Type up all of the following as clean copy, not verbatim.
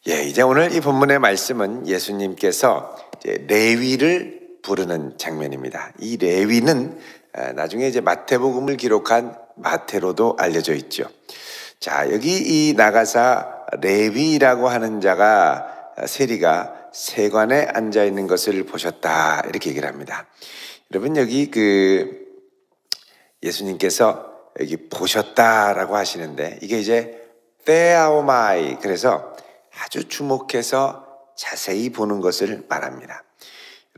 이제 오늘 이 본문의 말씀은 예수님께서 이제 레위를 부르는 장면입니다. 이 레위는 나중에 이제 마태복음을 기록한 마태로도 알려져 있죠. 자, 여기 이 나가사 레위라고 하는 자가 세리가 세관에 앉아 있는 것을 보셨다, 이렇게 얘기를 합니다. 여러분, 여기 예수님께서 여기 보셨다라고 하시는데, 이게 이제 theaomai, 그래서 아주 주목해서 자세히 보는 것을 말합니다.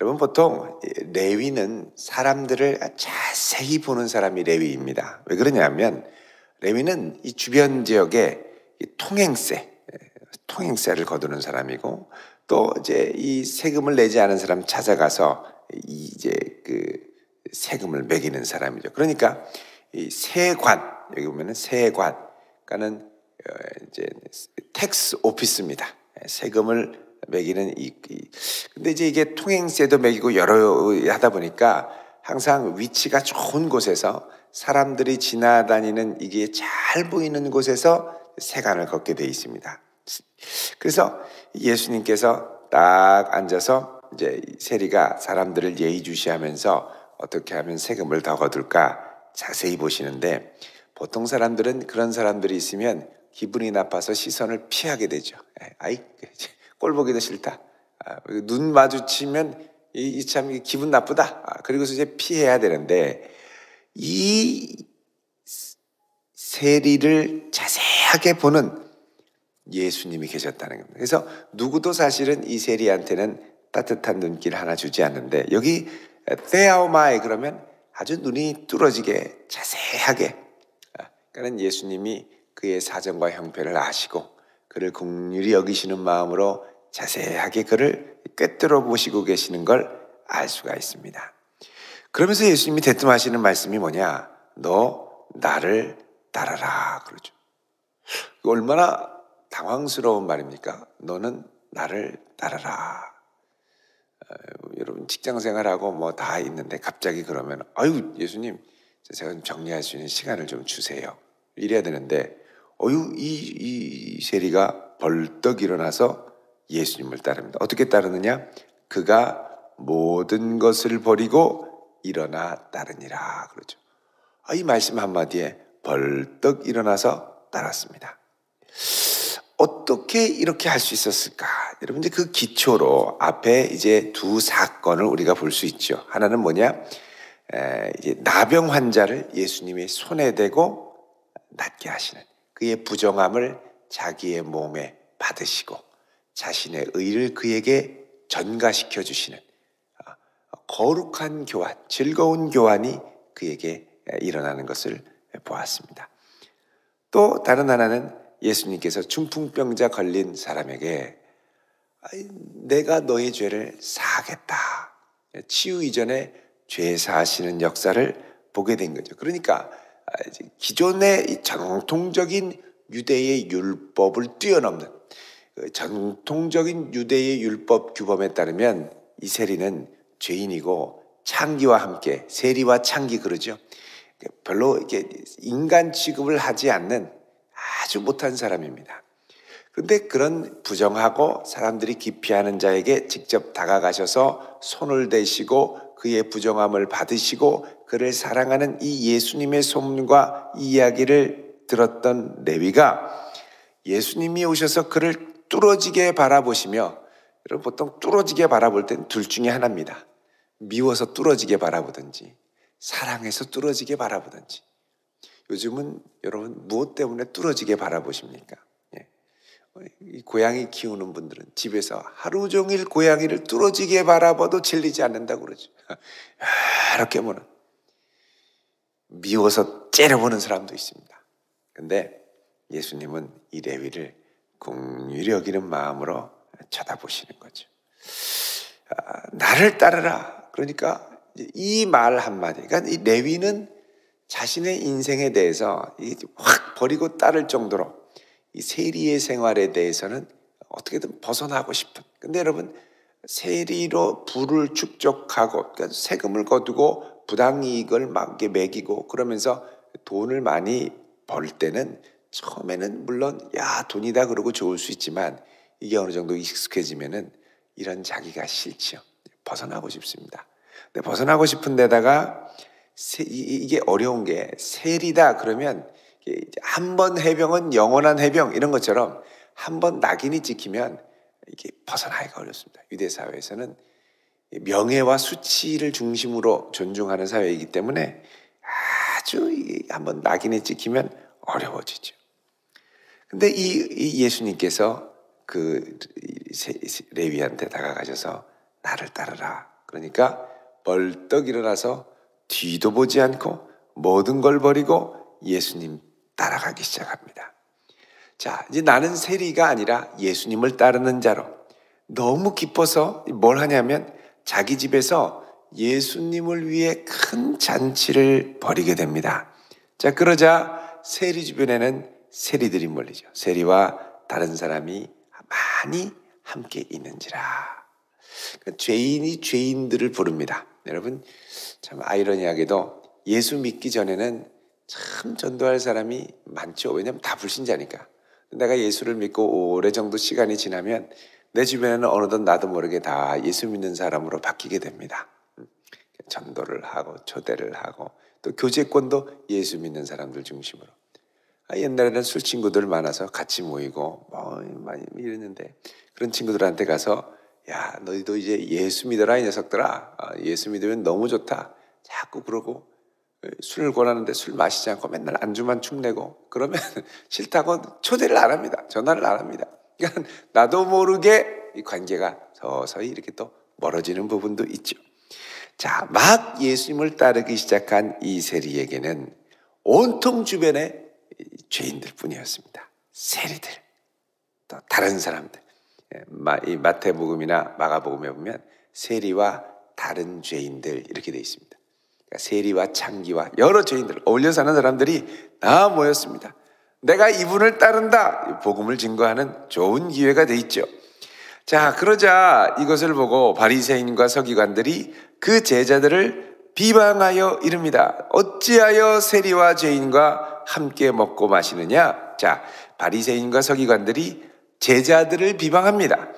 여러분, 보통 레위는 사람들을 자세히 보는 사람이 레위입니다. 왜 그러냐면 레위는 이 주변 지역에 통행세를 거두는 사람이고, 또 이제 이 세금을 내지 않은 사람 찾아가서 이제 세금을 매기는 사람이죠. 그러니까 이 세관, 여기 보면은 세관, 그러니까는 이제 텍스 오피스입니다. 세금을 매기는 근데 이제 이게 통행세도 매기고 여러 하다 보니까 항상 위치가 좋은 곳에서 사람들이 지나다니는 이게 잘 보이는 곳에서 세관을 걷게 돼 있습니다. 그래서 예수님께서 딱 앉아서 이제 세리가 사람들을 예의주시하면서 어떻게 하면 세금을 더 거둘까 자세히 보시는데, 보통 사람들은 그런 사람들이 있으면 기분이 나빠서 시선을 피하게 되죠. 아이, 꼴 보기도 싫다. 눈 마주치면 참 기분 나쁘다. 그리고서 이제 피해야 되는데, 이 세리를 자세하게 보는 예수님이 계셨다는 겁니다. 그래서 누구도 사실은 이 세리한테는 따뜻한 눈길 하나 주지 않는데, 여기 theaomai 그러면 아주 눈이 뚫어지게 자세하게, 그러니까 예수님이 그의 사정과 형편을 아시고 그를 긍휼히 여기시는 마음으로 자세하게 그를 꿰뚫어 보시고 계시는 걸 알 수가 있습니다. 그러면서 예수님이 대뜸하시는 말씀이 뭐냐? 너 나를 따라라, 그러죠. 얼마나 당황스러운 말입니까? 너는 나를 따라라. 여러분, 직장 생활하고 뭐 다 있는데 갑자기 그러면 아유, 예수님, 제가 좀 정리할 수 있는 시간을 좀 주세요, 이래야 되는데, 이 세리가 벌떡 일어나서 예수님을 따릅니다. 어떻게 따르느냐? 그가 모든 것을 버리고 일어나 따르니라, 그러죠. 이 말씀 한마디에 벌떡 일어나서 따랐습니다. 어떻게 이렇게 할 수 있었을까? 여러분, 이제 그 기초로 앞에 이제 두 사건을 우리가 볼 수 있죠. 하나는 뭐냐? 이제 나병 환자를 예수님의 손에 대고 낫게 하시는, 그의 부정함을 자기의 몸에 받으시고 자신의 의를 그에게 전가시켜 주시는 거룩한 교환, 즐거운 교환이 그에게 일어나는 것을 보았습니다. 또 다른 하나는 예수님께서 중풍병자 걸린 사람에게 내가 너의 죄를 사하겠다, 치유 이전에 죄 사하시는 역사를 보게 된 거죠. 그러니까 기존의 정통적인 유대의 율법을 뛰어넘는, 전통적인 유대의 율법 규범에 따르면 이 세리는 죄인이고 창기와 함께, 세리와 창기 그러죠. 별로 이렇게 인간 취급을 하지 않는 아주 못한 사람입니다. 그런데 그런 부정하고 사람들이 기피하는 자에게 직접 다가가셔서 손을 대시고 그의 부정함을 받으시고 그를 사랑하는 이 예수님의 소문과 이야기를 들었던 레위가 예수님이 오셔서 그를 뚫어지게 바라보시며, 여러분, 보통 뚫어지게 바라볼 땐 둘 중에 하나입니다. 미워서 뚫어지게 바라보든지 사랑해서 뚫어지게 바라보든지. 요즘은 여러분 무엇 때문에 뚫어지게 바라보십니까? 이 고양이 키우는 분들은 집에서 하루 종일 고양이를 뚫어지게 바라봐도 질리지 않는다고 그러죠. 이렇게 보는, 미워서 째려보는 사람도 있습니다. 그런데 예수님은 이 레위를 긍휼히 여기는 마음으로 쳐다보시는 거죠. 나를 따르라. 그러니까 이 말 한마디, 그러니까 이 레위는 자신의 인생에 대해서 확 버리고 따를 정도로 이 세리의 생활에 대해서는 어떻게든 벗어나고 싶은, 근데 여러분, 세리로 부를 축적하고, 그러니까 세금을 거두고 부당이익을 막 매기고 그러면서 돈을 많이 벌 때는 처음에는 물론 야 돈이다 그러고 좋을 수 있지만, 이게 어느 정도 익숙해지면은 이런 자기가 싫지요. 벗어나고 싶습니다. 근데 벗어나고 싶은 데다가 이게 어려운 게 세리다 그러면 한 번 해병은 영원한 해병 이런 것처럼 한 번 낙인이 찍히면 이게 벗어나기가 어렵습니다. 유대 사회에서는 명예와 수치를 중심으로 존중하는 사회이기 때문에 아주 한번 낙인이 찍히면 어려워지죠. 근데 이 예수님께서 그 레위한테 다가가셔서 나를 따르라. 그러니까 벌떡 일어나서 뒤도 보지 않고 모든 걸 버리고 예수님 따라가기 시작합니다. 자, 이제 나는 세리가 아니라 예수님을 따르는 자로 너무 기뻐서 뭘 하냐면 자기 집에서 예수님을 위해 큰 잔치를 벌이게 됩니다. 자, 그러자 세리 주변에는 세리들이 몰리죠. 세리와 다른 사람이 많이 함께 있는지라. 죄인이 죄인들을 부릅니다. 여러분 참 아이러니하게도 예수 믿기 전에는 참 전도할 사람이 많죠. 왜냐하면 다 불신자니까. 내가 예수를 믿고 오래 정도 시간이 지나면 내 주변에는 어느덧 나도 모르게 다 예수 믿는 사람으로 바뀌게 됩니다. 전도를 하고 초대를 하고 또 교제권도 예수 믿는 사람들 중심으로. 옛날에는 술 친구들 많아서 같이 모이고 많이 이랬는데 그런 친구들한테 가서 야 너희도 이제 예수 믿어라 이 녀석들아. 예수 믿으면 너무 좋다. 자꾸 그러고 술을 권하는데 술 마시지 않고 맨날 안주만 축내고 그러면 싫다고 초대를 안 합니다. 전화를 안 합니다. 그러니까 나도 모르게 이 관계가 서서히 이렇게 또 멀어지는 부분도 있죠. 자, 막 예수님을 따르기 시작한 이 세리에게는 온통 주변에 죄인들 뿐이었습니다. 세리들, 또 다른 사람들. 이 마태복음이나 마가복음에 보면 세리와 다른 죄인들 이렇게 되어 있습니다. 그러니까 세리와 창기와 여러 죄인들 어울려 사는 사람들이 다 모였습니다. 내가 이분을 따른다. 복음을 증거하는 좋은 기회가 돼 있죠. 자, 그러자 이것을 보고 바리새인과 서기관들이 그 제자들을 비방하여 이릅니다. 어찌하여 세리와 죄인과 함께 먹고 마시느냐? 자, 바리새인과 서기관들이 제자들을 비방합니다.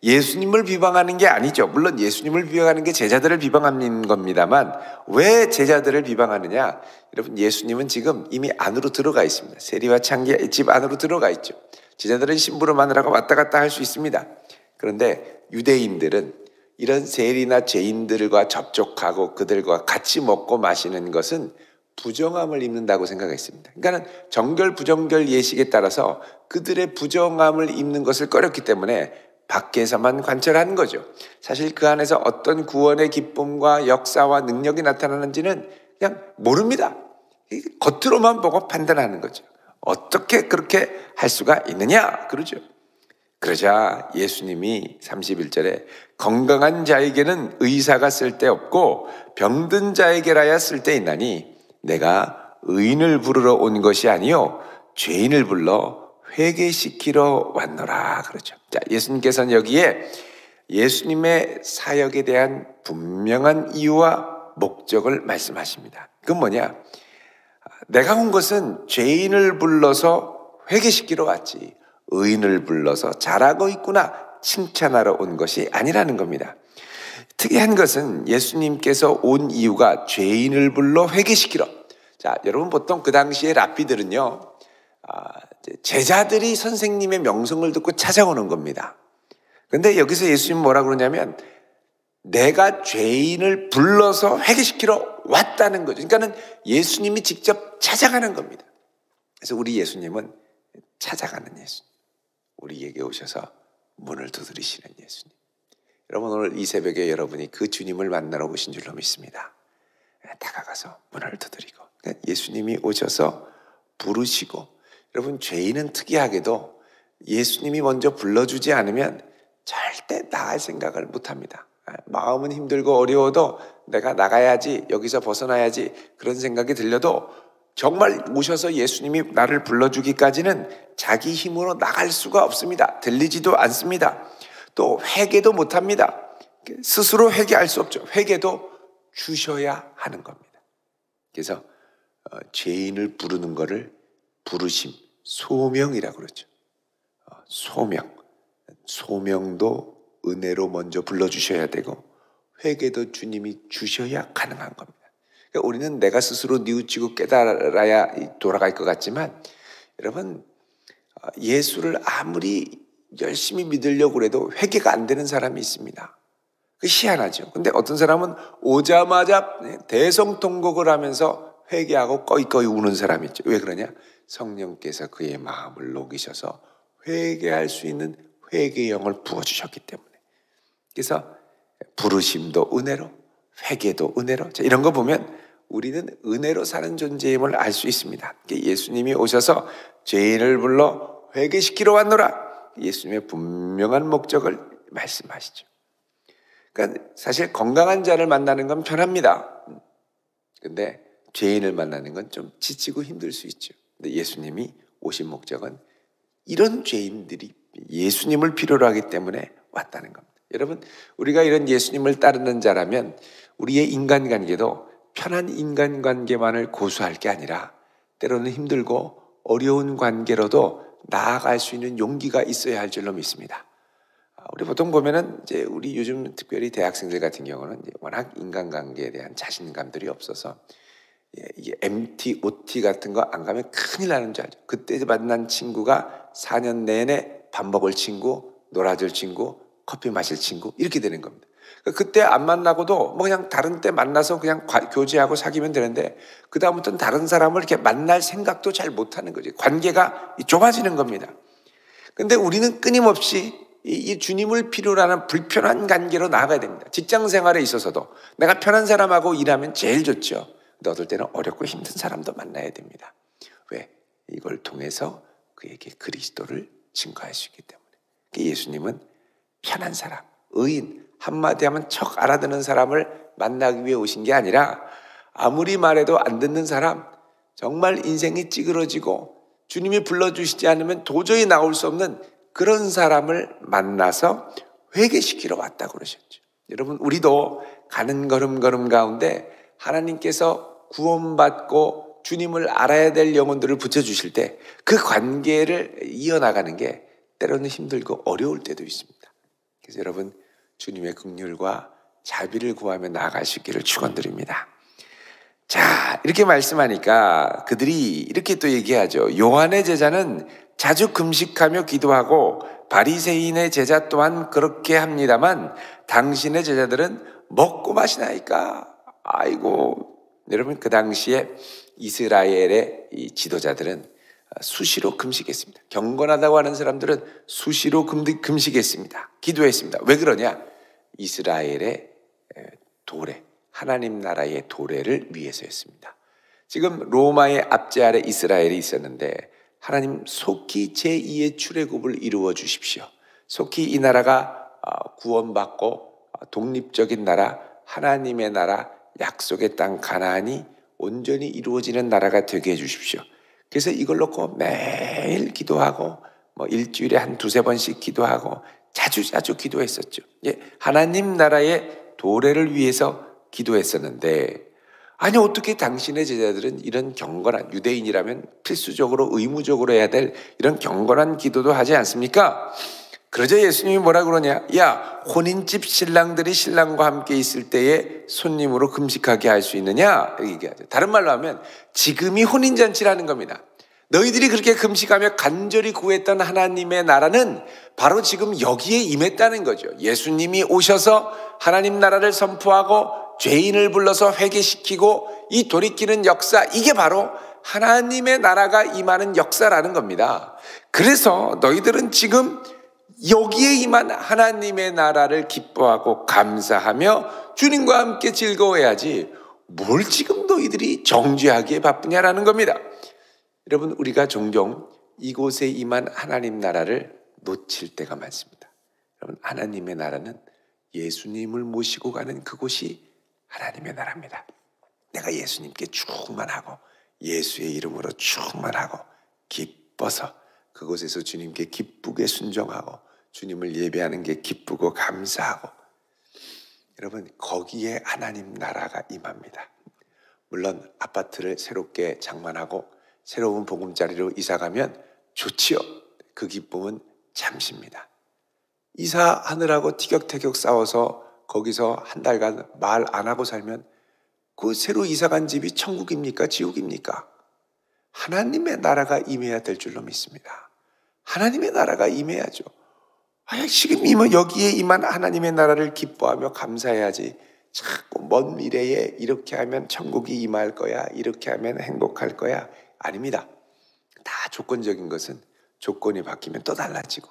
예수님을 비방하는 게 아니죠. 물론 예수님을 비방하는 게 제자들을 비방하는 겁니다만 왜 제자들을 비방하느냐? 여러분 예수님은 지금 이미 안으로 들어가 있습니다. 세리와 창기 집 안으로 들어가 있죠. 제자들은 심부름하느라고 왔다 갔다 할 수 있습니다. 그런데 유대인들은 이런 세리나 죄인들과 접촉하고 그들과 같이 먹고 마시는 것은 부정함을 입는다고 생각했습니다. 그러니까 정결 부정결 예식에 따라서 그들의 부정함을 입는 것을 꺼렸기 때문에 밖에서만 관찰하는 거죠. 사실 그 안에서 어떤 구원의 기쁨과 역사와 능력이 나타나는지는 그냥 모릅니다. 겉으로만 보고 판단하는 거죠. 어떻게 그렇게 할 수가 있느냐? 그러죠. 그러자 예수님이 31절에 건강한 자에게는 의사가 쓸데없고 병든 자에게라야 쓸데있나니 내가 의인을 부르러 온 것이 아니요 죄인을 불러 회개시키러 왔노라 그러죠. 자, 예수님께서는 여기에 예수님의 사역에 대한 분명한 이유와 목적을 말씀하십니다. 그건 뭐냐? 내가 온 것은 죄인을 불러서 회개시키러 왔지 의인을 불러서 잘하고 있구나 칭찬하러 온 것이 아니라는 겁니다. 특이한 것은 예수님께서 온 이유가 죄인을 불러 회개시키러. 자, 여러분 보통 그 당시에 랍비들은요 제자들이 선생님의 명성을 듣고 찾아오는 겁니다. 그런데 여기서 예수님 뭐라 그러냐면 내가 죄인을 불러서 회개시키러 왔다는 거죠. 그러니까는 예수님이 직접 찾아가는 겁니다. 그래서 우리 예수님은 찾아가는 예수님. 우리에게 오셔서 문을 두드리시는 예수님. 여러분 오늘 이 새벽에 여러분이 그 주님을 만나러 오신 줄로 믿습니다. 다가가서 문을 두드리고 예수님이 오셔서 부르시고 여러분 죄인은 특이하게도 예수님이 먼저 불러주지 않으면 절대 나갈 생각을 못합니다. 마음은 힘들고 어려워도 내가 나가야지 여기서 벗어나야지 그런 생각이 들려도 정말 오셔서 예수님이 나를 불러주기까지는 자기 힘으로 나갈 수가 없습니다. 들리지도 않습니다. 또 회개도 못합니다. 스스로 회개할 수 없죠. 회개도 주셔야 하는 겁니다. 그래서 죄인을 부르는 것을 부르심, 소명이라고 그러죠. 소명. 소명도 은혜로 먼저 불러주셔야 되고 회개도 주님이 주셔야 가능한 겁니다. 그러니까 우리는 내가 스스로 뉘우치고 깨달아야 돌아갈 것 같지만 여러분, 예수를 아무리 열심히 믿으려고 해도 회개가 안 되는 사람이 있습니다. 그 희한하죠. 근데 어떤 사람은 오자마자 대성통곡을 하면서 회개하고 꺼이꺼이 우는 사람이 있죠. 왜 그러냐? 성령께서 그의 마음을 녹이셔서 회개할 수 있는 회개의 영을 부어주셨기 때문에. 그래서 부르심도 은혜로, 회개도 은혜로. 자, 이런 거 보면 우리는 은혜로 사는 존재임을 알 수 있습니다. 예수님이 오셔서 죄인을 불러 회개시키러 왔노라. 예수님의 분명한 목적을 말씀하시죠. 그러니까 사실 건강한 자를 만나는 건 편합니다. 근데 죄인을 만나는 건 좀 지치고 힘들 수 있죠. 근데 예수님이 오신 목적은 이런 죄인들이 예수님을 필요로 하기 때문에 왔다는 겁니다. 여러분, 우리가 이런 예수님을 따르는 자라면 우리의 인간관계도 편한 인간관계만을 고수할 게 아니라 때로는 힘들고 어려운 관계로도 나아갈 수 있는 용기가 있어야 할 줄로 믿습니다. 우리 보통 보면은 이제 우리 요즘 특별히 대학생들 같은 경우는 이제 워낙 인간관계에 대한 자신감들이 없어서 이게 MT, OT 같은 거 안 가면 큰일 나는 줄 알죠. 그때 만난 친구가 4년 내내 밥 먹을 친구, 놀아줄 친구, 커피 마실 친구 이렇게 되는 겁니다. 그때 안 만나고도 뭐 그냥 다른 때 만나서 그냥 교제하고 사귀면 되는데 그 다음부터는 다른 사람을 이렇게 만날 생각도 잘 못하는 거죠. 관계가 좁아지는 겁니다. 근데 우리는 끊임없이 이 주님을 필요로 하는 불편한 관계로 나아가야 됩니다. 직장 생활에 있어서도 내가 편한 사람하고 일하면 제일 좋죠. 근데 어떨 때는 어렵고 힘든 사람도 만나야 됩니다. 왜? 이걸 통해서 그에게 그리스도를 증거할 수 있기 때문에. 예수님은 편한 사람, 의인, 한마디 하면 척 알아듣는 사람을 만나기 위해 오신 게 아니라 아무리 말해도 안 듣는 사람, 정말 인생이 찌그러지고 주님이 불러주시지 않으면 도저히 나올 수 없는 그런 사람을 만나서 회개시키러 왔다고 그러셨죠. 여러분, 우리도 가는 걸음걸음 가운데 하나님께서 구원받고 주님을 알아야 될 영혼들을 붙여주실 때 그 관계를 이어나가는 게 때로는 힘들고 어려울 때도 있습니다. 그래서 여러분, 주님의 긍휼과 자비를 구하며 나아갈 수 있기를 축원드립니다. 자, 이렇게 말씀하니까 그들이 이렇게 또 얘기하죠. 요한의 제자는 자주 금식하며 기도하고 바리새인의 제자 또한 그렇게 합니다만 당신의 제자들은 먹고 마시나이까. 아이고, 여러분, 그 당시에 이스라엘의 이 지도자들은 수시로 금식했습니다. 경건하다고 하는 사람들은 수시로 금식했습니다. 기도했습니다. 왜 그러냐? 이스라엘의 도래, 하나님 나라의 도래를 위해서였습니다. 지금 로마의 압제 아래 이스라엘이 있었는데 하나님 속히 제2의 출애굽을 이루어 주십시오. 속히 이 나라가 구원받고 독립적인 나라, 하나님의 나라, 약속의 땅 가나안이 온전히 이루어지는 나라가 되게 해 주십시오. 그래서 이걸 놓고 매일 기도하고 뭐 일주일에 한 두세 번씩 기도하고 자주 기도했었죠. 하나님 나라의 도래를 위해서 기도했었는데 아니 어떻게 당신의 제자들은 이런 경건한 유대인이라면 필수적으로 의무적으로 해야 될 이런 경건한 기도도 하지 않습니까? 그러자 예수님이 뭐라 그러냐? 야, 혼인집 신랑들이 신랑과 함께 있을 때에 손님으로 금식하게 할 수 있느냐? 이렇게 얘기하죠. 다른 말로 하면 지금이 혼인잔치라는 겁니다. 너희들이 그렇게 금식하며 간절히 구했던 하나님의 나라는 바로 지금 여기에 임했다는 거죠. 예수님이 오셔서 하나님 나라를 선포하고 죄인을 불러서 회개시키고 이 돌이키는 역사, 이게 바로 하나님의 나라가 임하는 역사라는 겁니다. 그래서 너희들은 지금 여기에 임한 하나님의 나라를 기뻐하고 감사하며 주님과 함께 즐거워해야지 뭘 지금 너희들이 정죄하기에 바쁘냐라는 겁니다. 여러분, 우리가 종종 이곳에 임한 하나님 나라를 놓칠 때가 많습니다. 여러분, 하나님의 나라는 예수님을 모시고 가는 그곳이 하나님의 나라입니다. 내가 예수님께 충만하고 예수의 이름으로 충만하고 기뻐서 그곳에서 주님께 기쁘게 순종하고 주님을 예배하는 게 기쁘고 감사하고, 여러분, 거기에 하나님 나라가 임합니다. 물론 아파트를 새롭게 장만하고 새로운 보금자리로 이사가면 좋지요. 그 기쁨은 잠시입니다. 이사하느라고 티격태격 싸워서 거기서 한 달간 말 안 하고 살면 그 새로 이사간 집이 천국입니까? 지옥입니까? 하나님의 나라가 임해야 될 줄로 믿습니다. 하나님의 나라가 임해야죠. 지금 여기에 임한 하나님의 나라를 기뻐하며 감사해야지. 자꾸 먼 미래에 이렇게 하면 천국이 임할 거야, 이렇게 하면 행복할 거야. 아닙니다. 다 조건적인 것은 조건이 바뀌면 또 달라지고,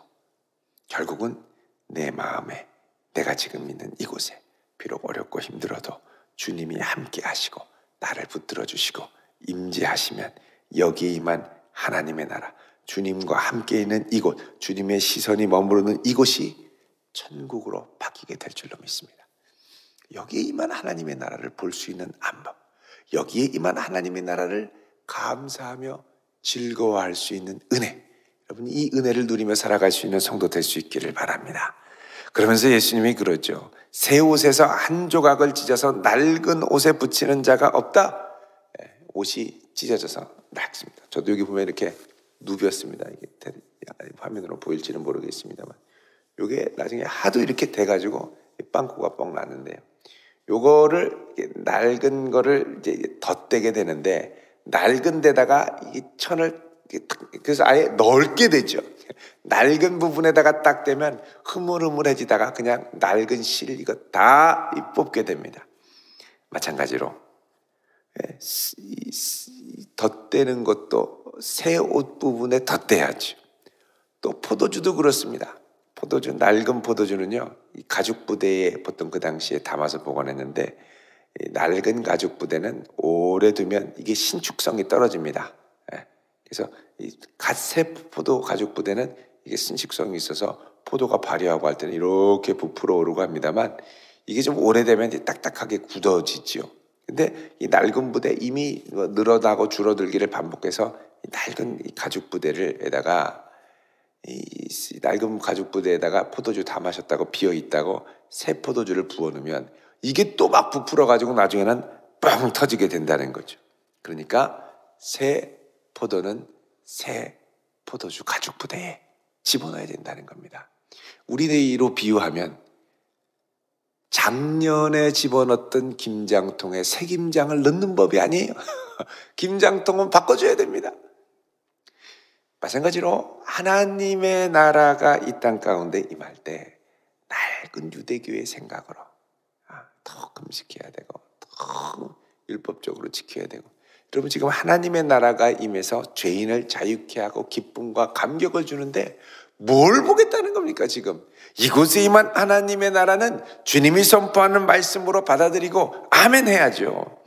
결국은 내 마음에, 내가 지금 있는 이곳에 비록 어렵고 힘들어도 주님이 함께 하시고 나를 붙들어 주시고 임재하시면 여기에 임한 하나님의 나라, 주님과 함께 있는 이곳, 주님의 시선이 머무르는 이곳이 천국으로 바뀌게 될 줄로 믿습니다. 여기에 임한 하나님의 나라를 볼 수 있는 안법, 여기에 임한 하나님의 나라를 감사하며 즐거워할 수 있는 은혜, 여러분 이 은혜를 누리며 살아갈 수 있는 성도 될 수 있기를 바랍니다. 그러면서 예수님이 그러죠. 새 옷에서 한 조각을 찢어서 낡은 옷에 붙이는 자가 없다. 옷이 찢어져서 낡습니다. 저도 여기 보면 이렇게 누볐습니다. 이게 화면으로 보일지는 모르겠습니다만, 이게 나중에 하도 이렇게 돼가지고 빵꾸가 뻥 났는데요. 요거를 낡은 거를 이제 덧대게 되는데, 낡은 데다가 이 천을 그래서 아예 넓게 되죠. 낡은 부분에다가 딱 대면 흐물흐물해지다가 그냥 낡은 실 이거 다 뽑게 됩니다. 마찬가지로 덧대는 것도 새 옷 부분에 덧대야죠. 또 포도주도 그렇습니다. 포도주, 낡은 포도주는요, 이 가죽 부대에 보통 그 당시에 담아서 보관했는데, 이 낡은 가죽 부대는 오래 두면 이게 신축성이 떨어집니다. 그래서 이 갓새 포도 가죽 부대는 이게 신축성이 있어서 포도가 발효하고 할 때는 이렇게 부풀어 오르고 합니다만, 이게 좀 오래되면 이제 딱딱하게 굳어지죠. 근데 이 낡은 부대 이미 늘어나고 줄어들기를 반복해서 이 낡은 이 가죽 부대를에다가 이 낡은 가죽 부대에다가 포도주 다 마셨다고 비어 있다고 새 포도주를 부어 넣으면 이게 또 막 부풀어 가지고 나중에는 뻥 터지게 된다는 거죠. 그러니까 새 포도는 새 포도주 가죽 부대에 집어넣어야 된다는 겁니다. 우리로 비유하면 작년에 집어넣었던 김장통에 새 김장을 넣는 법이 아니에요. 김장통은 바꿔줘야 됩니다. 마찬가지로 하나님의 나라가 이 땅 가운데 임할 때 낡은 유대교의 생각으로 더 금식해야 되고 더 율법적으로 지켜야 되고, 여러분 지금 하나님의 나라가 임해서 죄인을 자유케 하고 기쁨과 감격을 주는데 뭘 보겠다는 겁니까? 지금 이곳에 임한 하나님의 나라는 주님이 선포하는 말씀으로 받아들이고 아멘 해야죠.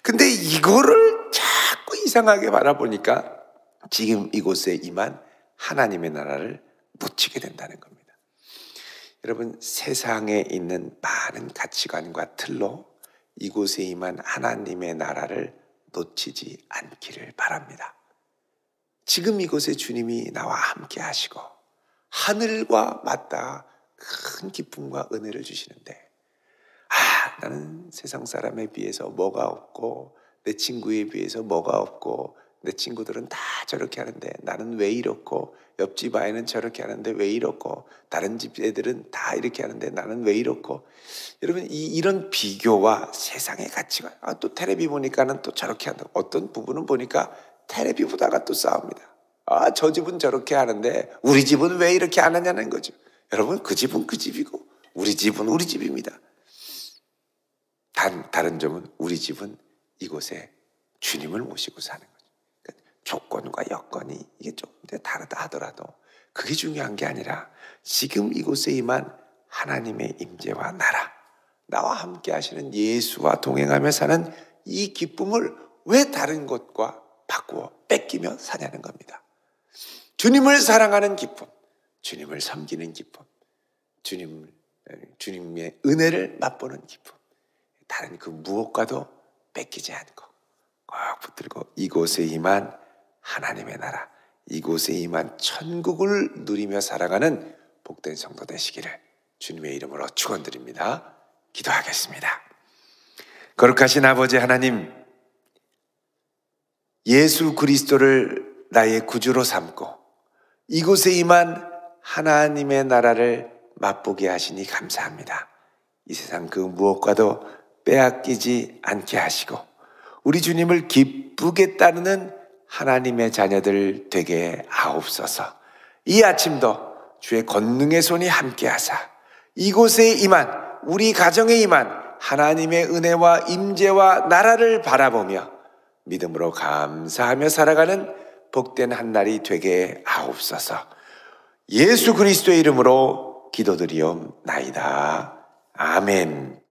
근데 이거를 자꾸 이상하게 바라보니까 지금 이곳에 임한 하나님의 나라를 놓치게 된다는 겁니다. 여러분 세상에 있는 많은 가치관과 틀로 이곳에 임한 하나님의 나라를 놓치지 않기를 바랍니다. 지금 이곳에 주님이 나와 함께 하시고 하늘과 맞닿아 큰 기쁨과 은혜를 주시는데, 나는 세상 사람에 비해서 뭐가 없고 내 친구에 비해서 뭐가 없고 내 친구들은 다 저렇게 하는데 나는 왜 이렇고, 옆집 아이는 저렇게 하는데 왜 이렇고, 다른 집 애들은 다 이렇게 하는데 나는 왜 이렇고. 여러분 이런 비교와 세상의 가치관, 또 텔레비 보니까는 또 저렇게 한다. 어떤 부분은 보니까 텔레비 보다가 또 싸웁니다. 저 집은 저렇게 하는데 우리 집은 왜 이렇게 안 하냐는 거죠. 여러분 그 집은 그 집이고 우리 집은 우리 집입니다. 다른 점은 우리 집은 이곳에 주님을 모시고 사는 거죠. 그러니까 조건과 여건이 이게 좀 다르다 하더라도 그게 중요한 게 아니라 지금 이곳에 임한 하나님의 임재와 나라, 나와 함께 하시는 예수와 동행하며 사는 이 기쁨을 왜 다른 것과 바꾸어 뺏기며 사냐는 겁니다. 주님을 사랑하는 기쁨, 주님을 섬기는 기쁨, 주님의 은혜를 맛보는 기쁨, 다른 그 무엇과도 뺏기지 않고 꼭 붙들고 이곳에 임한 하나님의 나라, 이곳에 임한 천국을 누리며 살아가는 복된 성도 되시기를 주님의 이름으로 축원드립니다. 기도하겠습니다. 거룩하신 아버지 하나님, 예수 그리스도를 나의 구주로 삼고 이곳에 임한 하나님의 나라를 맛보게 하시니 감사합니다. 이 세상 그 무엇과도 빼앗기지 않게 하시고 우리 주님을 기쁘게 따르는 하나님의 자녀들 되게 하옵소서. 이 아침도 주의 권능의 손이 함께하사 이곳에 임한 우리 가정에 임한 하나님의 은혜와 임재와 나라를 바라보며 믿음으로 감사하며 살아가는 복된 한 날이 되게 하옵소서. 예수 그리스도의 이름으로 기도드리옵나이다. 아멘.